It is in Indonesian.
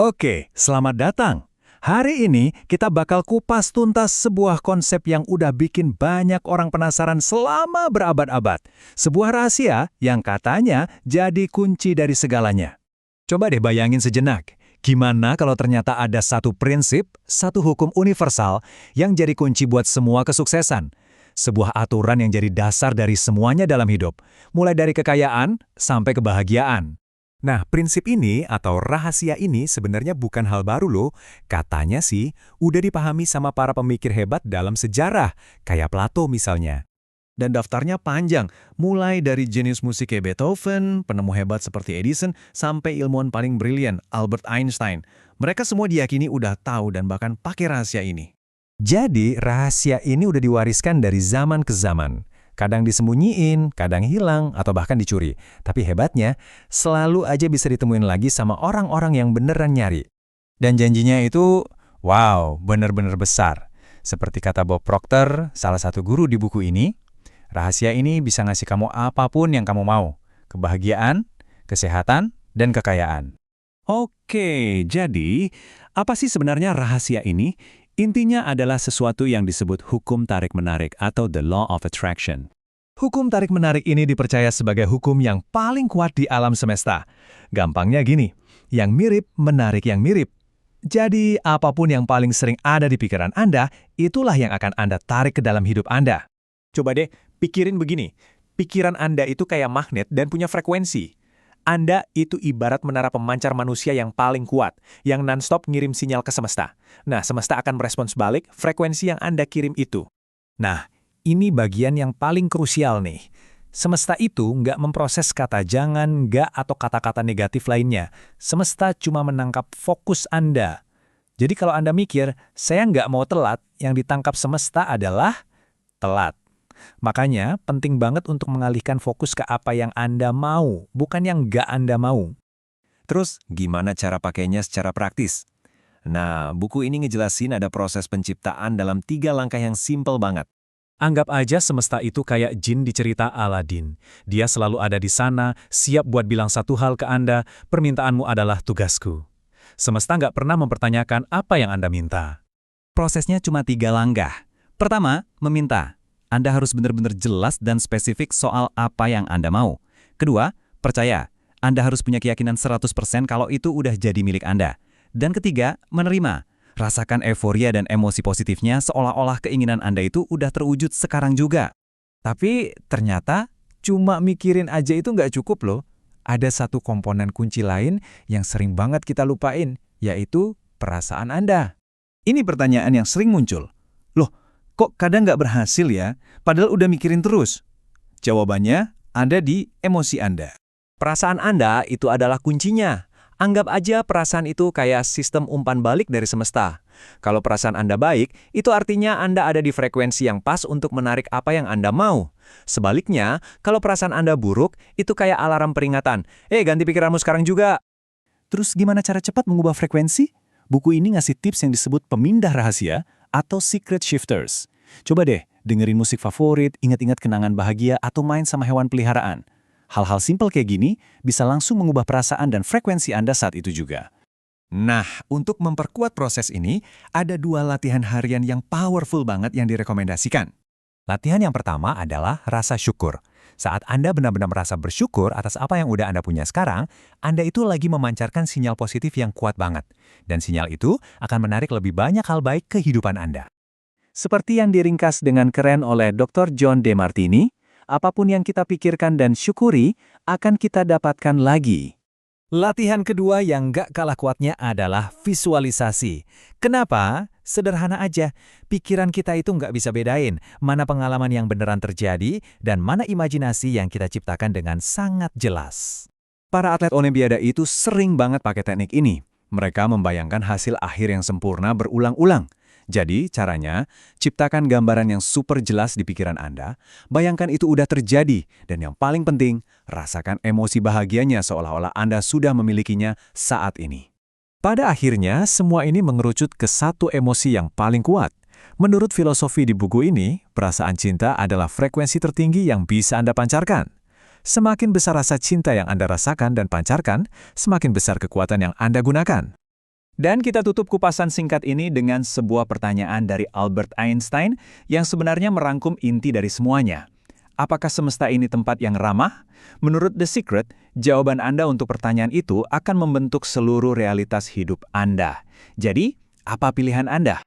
Oke, selamat datang. Hari ini kita bakal kupas tuntas sebuah konsep yang udah bikin banyak orang penasaran selama berabad-abad. Sebuah rahasia yang katanya jadi kunci dari segalanya. Coba deh bayangin sejenak, gimana kalau ternyata ada satu prinsip, satu hukum universal yang jadi kunci buat semua kesuksesan? Sebuah aturan yang jadi dasar dari semuanya dalam hidup, mulai dari kekayaan sampai kebahagiaan. Nah, prinsip ini atau rahasia ini sebenarnya bukan hal baru loh. Katanya sih, udah dipahami sama para pemikir hebat dalam sejarah, kayak Plato misalnya. Dan daftarnya panjang, mulai dari jenius musik kayak Beethoven, penemu hebat seperti Edison, sampai ilmuwan paling brilian, Albert Einstein. Mereka semua diyakini udah tahu dan bahkan pakai rahasia ini. Jadi, rahasia ini udah diwariskan dari zaman ke zaman. Kadang disembunyiin, kadang hilang, atau bahkan dicuri. Tapi hebatnya, selalu aja bisa ditemuin lagi sama orang-orang yang beneran nyari. Dan janjinya itu, wow, bener-bener besar. Seperti kata Bob Proctor, salah satu guru di buku ini, rahasia ini bisa ngasih kamu apapun yang kamu mau. Kebahagiaan, kesehatan, dan kekayaan. Oke, jadi apa sih sebenarnya rahasia ini? Intinya adalah sesuatu yang disebut hukum tarik-menarik atau the law of attraction. Hukum tarik-menarik ini dipercaya sebagai hukum yang paling kuat di alam semesta. Gampangnya gini, yang mirip menarik yang mirip. Jadi, apapun yang paling sering ada di pikiran Anda, itulah yang akan Anda tarik ke dalam hidup Anda. Coba deh, pikirin begini. Pikiran Anda itu kayak magnet dan punya frekuensi. Anda itu ibarat menara pemancar manusia yang paling kuat, yang non-stop ngirim sinyal ke semesta. Nah, semesta akan merespons balik frekuensi yang Anda kirim itu. Nah, ini bagian yang paling krusial nih. Semesta itu nggak memproses kata jangan, nggak atau kata-kata negatif lainnya. Semesta cuma menangkap fokus Anda. Jadi kalau Anda mikir, saya nggak mau telat, yang ditangkap semesta adalah telat. Makanya, penting banget untuk mengalihkan fokus ke apa yang Anda mau, bukan yang nggak Anda mau. Terus, gimana cara pakainya secara praktis? Nah, buku ini ngejelasin ada proses penciptaan dalam 3 langkah yang simple banget. Anggap aja semesta itu kayak jin di cerita Aladin. Dia selalu ada di sana, siap buat bilang satu hal ke Anda, permintaanmu adalah tugasku. Semesta nggak pernah mempertanyakan apa yang Anda minta. Prosesnya cuma 3 langkah. Pertama, meminta. Anda harus benar-benar jelas dan spesifik soal apa yang Anda mau. Kedua, percaya. Anda harus punya keyakinan 100% kalau itu udah jadi milik Anda. Dan ketiga, menerima. Rasakan euforia dan emosi positifnya seolah-olah keinginan Anda itu udah terwujud sekarang juga. Tapi ternyata cuma mikirin aja itu nggak cukup loh. Ada satu komponen kunci lain yang sering banget kita lupain, yaitu perasaan Anda. Ini pertanyaan yang sering muncul. Loh, kok kadang nggak berhasil ya, padahal udah mikirin terus? Jawabannya ada di emosi Anda. Perasaan Anda itu adalah kuncinya. Anggap aja perasaan itu kayak sistem umpan balik dari semesta. Kalau perasaan Anda baik, itu artinya Anda ada di frekuensi yang pas untuk menarik apa yang Anda mau. Sebaliknya, kalau perasaan Anda buruk, itu kayak alarm peringatan. Ganti pikiranmu sekarang juga. Terus gimana cara cepat mengubah frekuensi? Buku ini ngasih tips yang disebut pemindah rahasia atau secret shifters. Coba deh, dengerin musik favorit, ingat-ingat kenangan bahagia, atau main sama hewan peliharaan. Hal-hal simpel kayak gini bisa langsung mengubah perasaan dan frekuensi Anda saat itu juga. Nah, untuk memperkuat proses ini, ada 2 latihan harian yang powerful banget yang direkomendasikan. Latihan yang pertama adalah rasa syukur. Saat Anda benar-benar merasa bersyukur atas apa yang udah Anda punya sekarang, Anda itu lagi memancarkan sinyal positif yang kuat banget. Dan sinyal itu akan menarik lebih banyak hal baik ke kehidupan Anda. Seperti yang diringkas dengan keren oleh Dr. John DeMartini, apapun yang kita pikirkan dan syukuri, akan kita dapatkan lagi. Latihan kedua yang gak kalah kuatnya adalah visualisasi. Kenapa? Sederhana aja, pikiran kita itu nggak bisa bedain mana pengalaman yang beneran terjadi dan mana imajinasi yang kita ciptakan dengan sangat jelas. Para atlet Olimpiade itu sering banget pakai teknik ini. Mereka membayangkan hasil akhir yang sempurna berulang-ulang. Jadi, caranya, ciptakan gambaran yang super jelas di pikiran Anda, bayangkan itu udah terjadi, dan yang paling penting, rasakan emosi bahagianya seolah-olah Anda sudah memilikinya saat ini. Pada akhirnya, semua ini mengerucut ke satu emosi yang paling kuat. Menurut filosofi di buku ini, perasaan cinta adalah frekuensi tertinggi yang bisa Anda pancarkan. Semakin besar rasa cinta yang Anda rasakan dan pancarkan, semakin besar kekuatan yang Anda gunakan. Dan kita tutup kupasan singkat ini dengan sebuah pertanyaan dari Albert Einstein yang sebenarnya merangkum inti dari semuanya. Apakah semesta ini tempat yang ramah? Menurut The Secret, jawaban Anda untuk pertanyaan itu akan membentuk seluruh realitas hidup Anda. Jadi, apa pilihan Anda?